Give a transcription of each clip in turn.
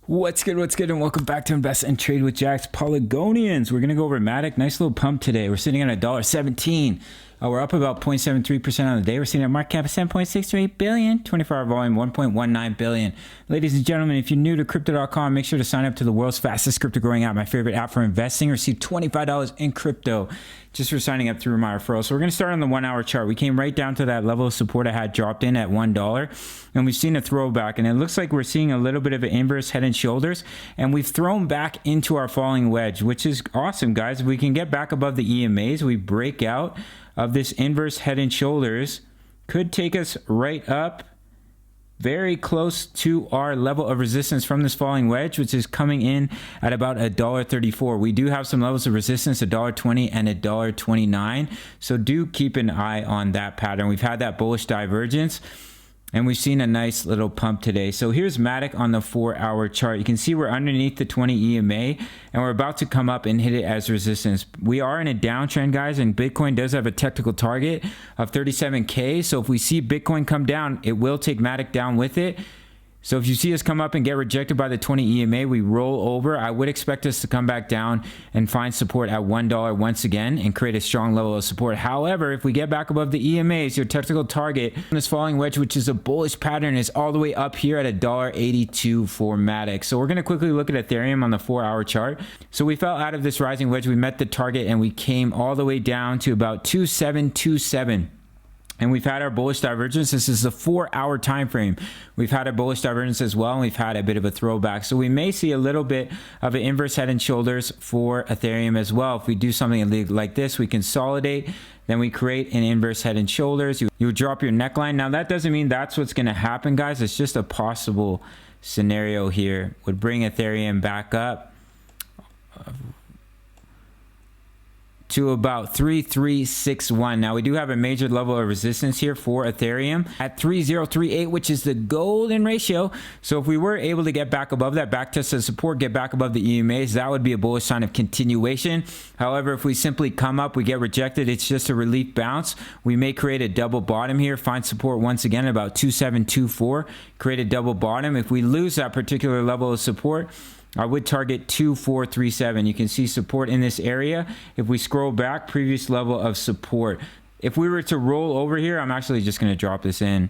What's good, and welcome back to Invest and Trade with Jack's Polygonians. We're going to go over Matic. Nice little pump today. We're sitting at $1.17. We're up about 0.73% on the day. We're sitting at market cap of 7.638 billion, 24-hour volume 1.19 billion. Ladies and gentlemen, if you're new to crypto.com, make sure to sign up to the world's fastest crypto growing app, my favorite app for investing. Receive $25 in crypto just for signing up through my referral. So we're going to start on the 1 hour chart. We came right down to that level of support I had dropped in at $1, and we've seen a throwback, and it looks like we're seeing a little bit of an inverse head and shoulders, and we've thrown back into our falling wedge, which is awesome, guys. If we can get back above the EMAs, we break out of this inverse head and shoulders, could take us right up very close to our level of resistance from this falling wedge, which is coming in at about $1.34. We do have some levels of resistance, $1.20 and $1.29. So do keep an eye on that pattern. We've had that bullish divergence, and we've seen a nice little pump today. So here's Matic on the 4 hour chart. You can see we're underneath the 20 EMA, and we're about to come up and hit it as resistance. We are in a downtrend, guys, and Bitcoin does have a technical target of 37K. So if we see Bitcoin come down, it will take Matic down with it. So if you see us come up and get rejected by the 20 EMA, we roll over. I would expect us to come back down and find support at $1 once again and create a strong level of support. However, if we get back above the EMAs, your technical target on this falling wedge, which is a bullish pattern, is all the way up here at $1.82 for Matic. So we're going to quickly look at Ethereum on the 4 hour chart. So we fell out of this rising wedge. We met the target, and we came all the way down to about 2727. And we've had our bullish divergence. This is the 4 hour time frame. We've had a bullish divergence as well, and we've had a bit of a throwback. So we may see a little bit of an inverse head and shoulders for Ethereum as well. If we do something like this, we consolidate, then we create an inverse head and shoulders. You drop your neckline. Now that doesn't mean that's what's going to happen, guys. It's just a possible scenario here. Would bring Ethereum back up to about 3361. Now we do have a major level of resistance here for Ethereum at 3038, which is the golden ratio. So if we were able to get back above that, back test of support, get back above the EMAs, that would be a bullish sign of continuation. However, if we simply come up, we get rejected, it's just a relief bounce. We may create a double bottom here, find support once again at about 2724, create a double bottom. If we lose that particular level of support, I would target 2437. You can see support in this area. If we scroll back, previous level of support. If we were to roll over here, I'm actually just going to drop this in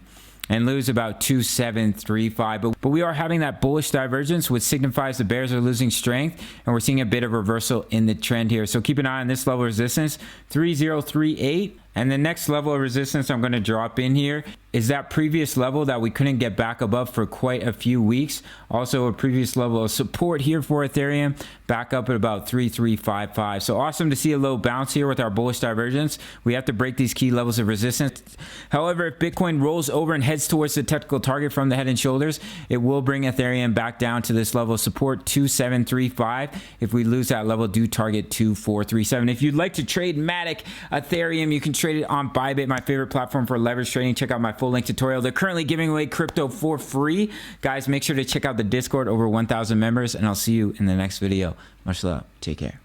and lose about 2735. But we are having that bullish divergence, which signifies the bears are losing strength, and we're seeing a bit of reversal in the trend here. So keep an eye on this level of resistance, 3038. And the next level of resistance I'm going to drop in here is that previous level that we couldn't get back above for quite a few weeks. Also a previous level of support here for Ethereum, back up at about 3355. So awesome to see a little bounce here with our bullish divergence. We have to break these key levels of resistance. However, if Bitcoin rolls over and heads towards the technical target from the head and shoulders, it will bring Ethereum back down to this level of support, 2735. If we lose that level, do target 2437. If you'd like to trade Matic Ethereum, you can trade it on Bybit, my favorite platform for leverage trading. Check out my full link tutorial. They're currently giving away crypto for free. Guys, make sure to check out the Discord, over 1,000 members, and I'll see you in the next video. Much love. Take care.